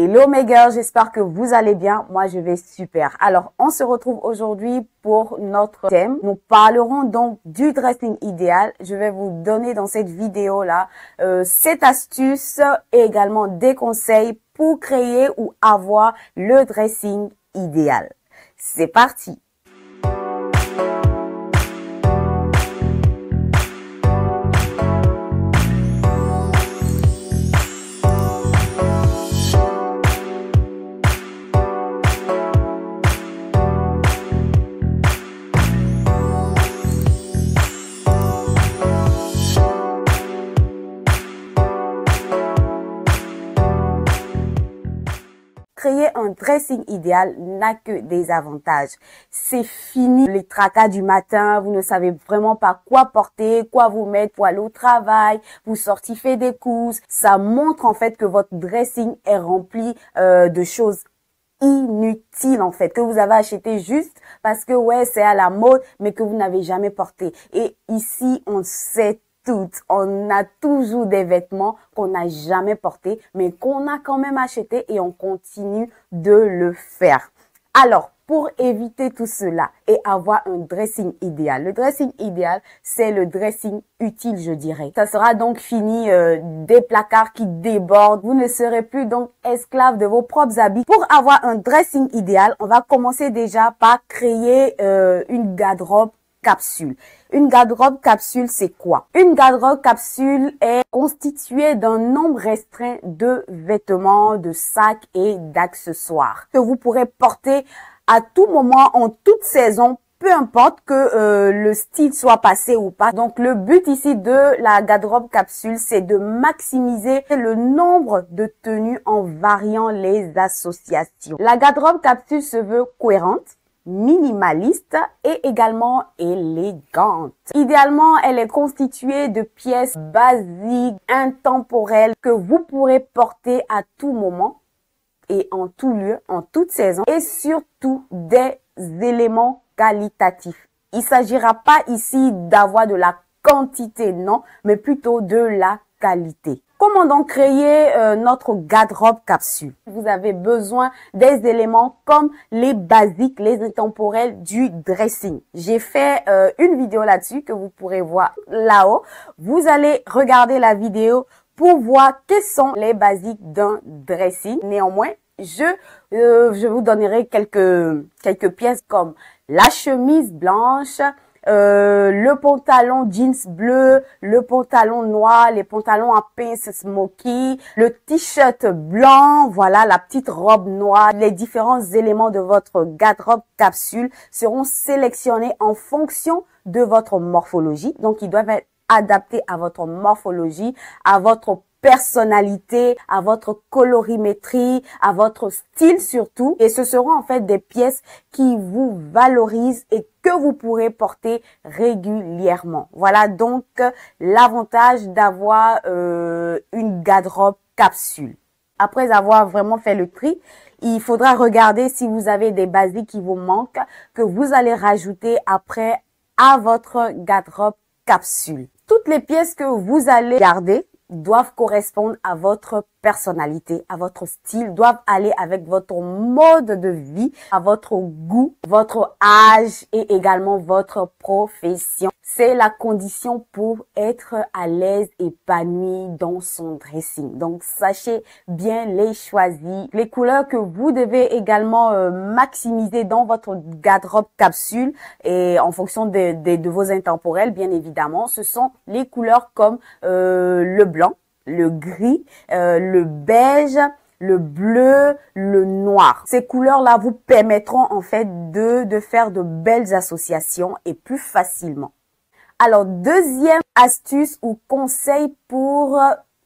Hello mes girls, j'espère que vous allez bien. Moi, je vais super. Alors, on se retrouve aujourd'hui pour notre thème. Nous parlerons donc du dressing idéal. Je vais vous donner dans cette vidéo-là 7 astuces et également des conseils pour créer ou avoir le dressing idéal. C'est parti! Créer un dressing idéal n'a que des avantages. C'est fini les tracas du matin, vous ne savez vraiment pas quoi porter, quoi vous mettre pour aller au travail, vous sortez faire des courses. Ça montre en fait que votre dressing est rempli de choses inutiles en fait, que vous avez acheté juste parce que ouais, c'est à la mode, mais que vous n'avez jamais porté. Et ici, on sait toutes. On a toujours des vêtements qu'on n'a jamais portés, mais qu'on a quand même achetés et on continue de le faire. Alors, pour éviter tout cela et avoir un dressing idéal, le dressing idéal, c'est le dressing utile, je dirais. Ça sera donc fini des placards qui débordent. Vous ne serez plus donc esclave de vos propres habits. Pour avoir un dressing idéal, on va commencer déjà par créer une garde-robe capsule. Une garde-robe capsule, c'est quoi? Une garde-robe capsule est constituée d'un nombre restreint de vêtements, de sacs et d'accessoires que vous pourrez porter à tout moment, en toute saison, peu importe que le style soit passé ou pas. Donc, le but ici de la garde-robe capsule, c'est de maximiser le nombre de tenues en variant les associations. La garde-robe capsule se veut cohérente, minimaliste et également élégante. Idéalement, elle est constituée de pièces basiques, intemporelles que vous pourrez porter à tout moment et en tout lieu, en toute saison et surtout des éléments qualitatifs. Il ne s'agira pas ici d'avoir de la quantité, non, mais plutôt de la qualité. Comment donc créer notre garde-robe capsule? Vous avez besoin des éléments comme les basiques, les intemporels du dressing. J'ai fait une vidéo là-dessus que vous pourrez voir là-haut. Vous allez regarder la vidéo pour voir quels sont les basiques d'un dressing. Néanmoins, je vous donnerai quelques pièces comme la chemise blanche, le pantalon jeans bleu, le pantalon noir, les pantalons à pince smoky, le t-shirt blanc, voilà, la petite robe noire. Les différents éléments de votre garde-robe capsule seront sélectionnés en fonction de votre morphologie. Donc, ils doivent être adaptés à votre morphologie, à votre personnalité, à votre colorimétrie, à votre style surtout. Et ce seront en fait des pièces qui vous valorisent et que vous pourrez porter régulièrement. Voilà donc l'avantage d'avoir une garde-robe capsule. Après avoir vraiment fait le tri, il faudra regarder si vous avez des basiques qui vous manquent, que vous allez rajouter après à votre garde-robe capsule. Toutes les pièces que vous allez garder doivent correspondre à votre personnalité, à votre style, doivent aller avec votre mode de vie, à votre goût, votre âge et également votre profession. C'est la condition pour être à l'aise, épanoui dans son dressing. Donc, sachez bien les choisir. Les couleurs que vous devez également maximiser dans votre garde-robe capsule et en fonction de vos intemporels, bien évidemment, ce sont les couleurs comme le blanc, le gris, le beige, le bleu, le noir. Ces couleurs-là vous permettront en fait de faire de belles associations et plus facilement. Alors, deuxième astuce ou conseil pour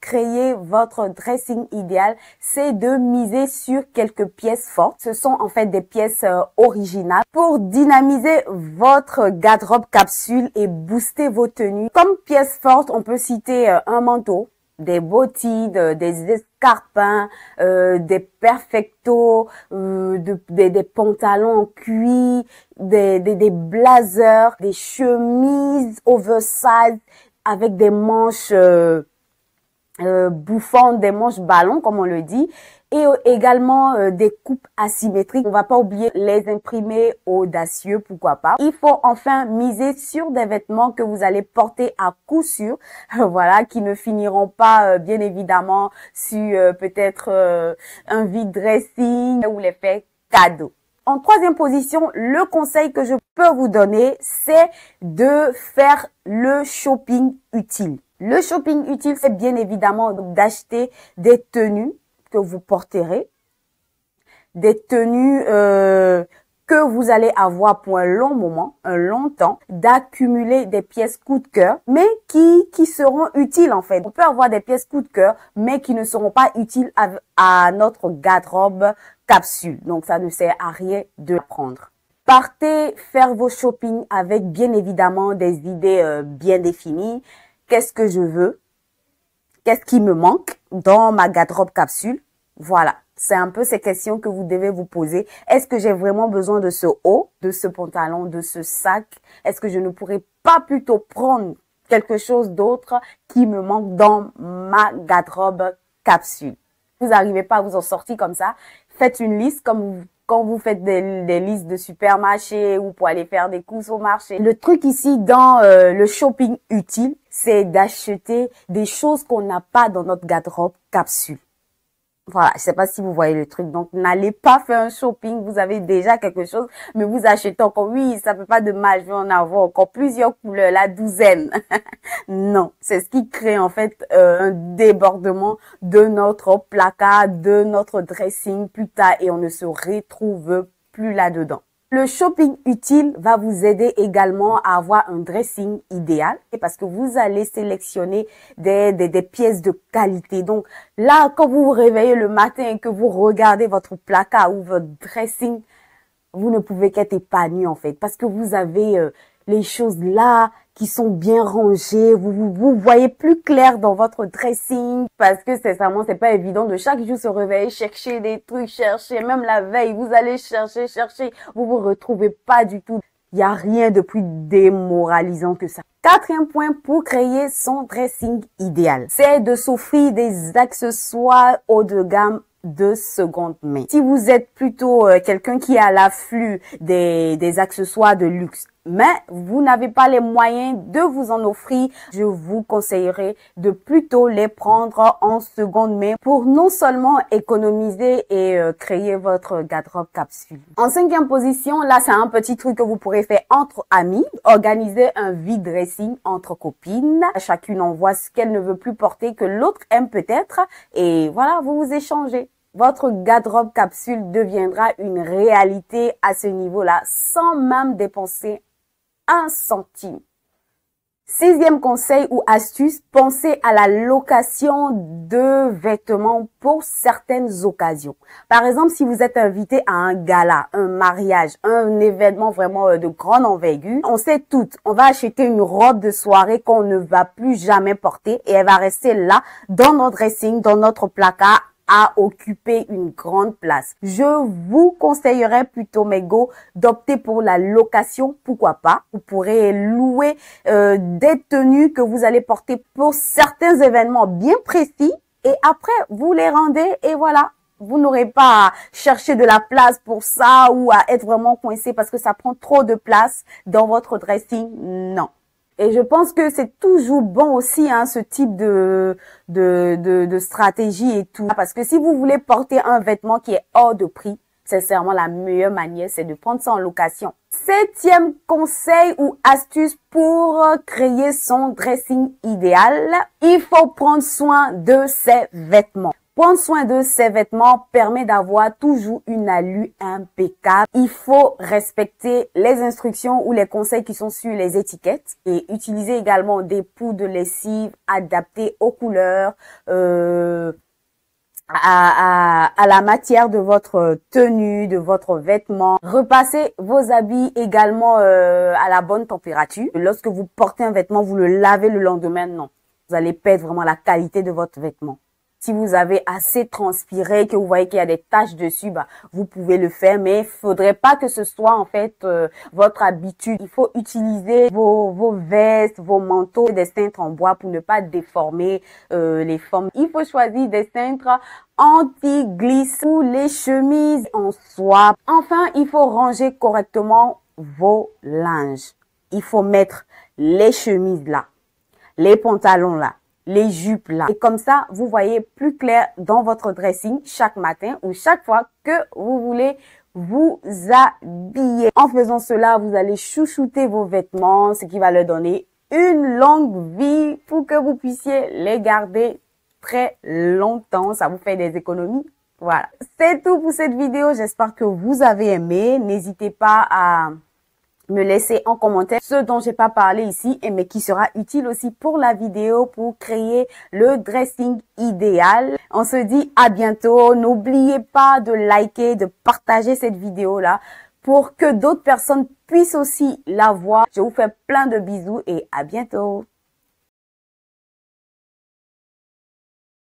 créer votre dressing idéal, c'est de miser sur quelques pièces fortes. Ce sont en fait des pièces originales pour dynamiser votre garde-robe capsule et booster vos tenues. Comme pièces fortes, on peut citer un manteau, des bottines, des escarpins, des perfectos, des pantalons en cuir, des blazers, des chemises oversize avec des manches bouffant, des manches ballons, comme on le dit, et également des coupes asymétriques. On va pas oublier les imprimés audacieux, pourquoi pas. Il faut enfin miser sur des vêtements que vous allez porter à coup sûr, voilà, qui ne finiront pas, bien évidemment, sur peut-être un vide dressing ou l'effet cadeau. En troisième position, le conseil que je peux vous donner, c'est de faire le shopping utile. Le shopping utile, c'est bien évidemment d'acheter des tenues que vous porterez, des tenues que vous allez avoir pour un long moment, un long temps, d'accumuler des pièces coup de cœur, mais qui seront utiles en fait. On peut avoir des pièces coup de cœur, mais qui ne seront pas utiles à notre garde-robe capsule. Donc ça ne sert à rien de le prendre. Partez faire vos shopping avec bien évidemment des idées bien définies. Qu'est-ce que je veux? Qu'est-ce qui me manque dans ma garde-robe capsule? Voilà, c'est un peu ces questions que vous devez vous poser. Est-ce que j'ai vraiment besoin de ce haut, de ce pantalon, de ce sac? Est-ce que je ne pourrais pas plutôt prendre quelque chose d'autre qui me manque dans ma garde-robe capsule? Vous n'arrivez pas à vous en sortir comme ça. Faites une liste comme quand vous faites des listes de supermarché ou pour aller faire des courses au marché. Le truc ici dans le shopping utile, c'est d'acheter des choses qu'on n'a pas dans notre garde-robe capsule. Voilà, je sais pas si vous voyez le truc. Donc, n'allez pas faire un shopping. Vous avez déjà quelque chose, mais vous achetez encore. Oui, ça fait pas de mal. Je vais en avoir encore plusieurs couleurs, la douzaine. Non, c'est ce qui crée en fait un débordement de notre placard, de notre dressing plus tard et on ne se retrouve plus là-dedans. Le shopping utile va vous aider également à avoir un dressing idéal parce que vous allez sélectionner des pièces de qualité. Donc là, quand vous vous réveillez le matin et que vous regardez votre placard ou votre dressing, vous ne pouvez qu'être épanoui en fait parce que vous avez les choses là qui sont bien rangées, vous voyez plus clair dans votre dressing parce que sincèrement c'est pas évident de chaque jour se réveiller, chercher des trucs, chercher même la veille, vous allez chercher, vous vous retrouvez pas du tout. Il y a rien de plus démoralisant que ça. Quatrième point pour créer son dressing idéal, c'est de s'offrir des accessoires haut de gamme de seconde main. Si vous êtes plutôt quelqu'un qui est à l'afflux des accessoires de luxe, mais vous n'avez pas les moyens de vous en offrir, je vous conseillerais de plutôt les prendre en seconde main pour non seulement économiser et créer votre garde-robe capsule. En cinquième position, là c'est un petit truc que vous pourrez faire entre amis, organiser un vide dressing entre copines. Chacune envoie ce qu'elle ne veut plus porter que l'autre aime peut-être et voilà, vous vous échangez. Votre garde-robe capsule deviendra une réalité à ce niveau-là sans même dépenser un centime. Sixième conseil ou astuce, pensez à la location de vêtements pour certaines occasions. Par exemple, si vous êtes invité à un gala, un mariage, un événement vraiment de grande envergure, on sait toutes, on va acheter une robe de soirée qu'on ne va plus jamais porter et elle va rester là dans notre dressing, dans notre placard, à occuper une grande place. Je vous conseillerais plutôt, mes go, d'opter pour la location. Pourquoi pas? Vous pourrez louer des tenues que vous allez porter pour certains événements bien précis et après, vous les rendez et voilà. Vous n'aurez pas à chercher de la place pour ça ou à être vraiment coincé parce que ça prend trop de place dans votre dressing. Non. Et je pense que c'est toujours bon aussi, hein, ce type de stratégie et tout. Parce que si vous voulez porter un vêtement qui est hors de prix, sincèrement, la meilleure manière, c'est de prendre ça en location. Septième conseil ou astuce pour créer son dressing idéal, il faut prendre soin de ses vêtements. Prendre soin de ses vêtements permet d'avoir toujours une allure impeccable. Il faut respecter les instructions ou les conseils qui sont sur les étiquettes et utiliser également des poudres de lessive adaptées aux couleurs, à la matière de votre tenue, de votre vêtement. Repassez vos habits également à la bonne température. Lorsque vous portez un vêtement, vous le lavez le lendemain, non. Vous allez perdre vraiment la qualité de votre vêtement. Si vous avez assez transpiré, que vous voyez qu'il y a des taches dessus, bah, vous pouvez le faire, mais il faudrait pas que ce soit en fait votre habitude. Il faut utiliser vos vestes, vos manteaux, des cintres en bois pour ne pas déformer les formes. Il faut choisir des cintres anti-glisse ou les chemises en soie. Enfin, il faut ranger correctement vos linges. Il faut mettre les chemises là, les pantalons là, les jupes là. Et comme ça, vous voyez plus clair dans votre dressing chaque matin ou chaque fois que vous voulez vous habiller. En faisant cela, vous allez chouchouter vos vêtements, ce qui va leur donner une longue vie pour que vous puissiez les garder très longtemps. Ça vous fait des économies. Voilà. C'est tout pour cette vidéo. J'espère que vous avez aimé. N'hésitez pas à me laisser en commentaire ce dont j'ai pas parlé ici mais qui sera utile aussi pour la vidéo pour créer le dressing idéal. On se dit à bientôt. N'oubliez pas de liker, de partager cette vidéo là pour que d'autres personnes puissent aussi la voir. Je vous fais plein de bisous et à bientôt.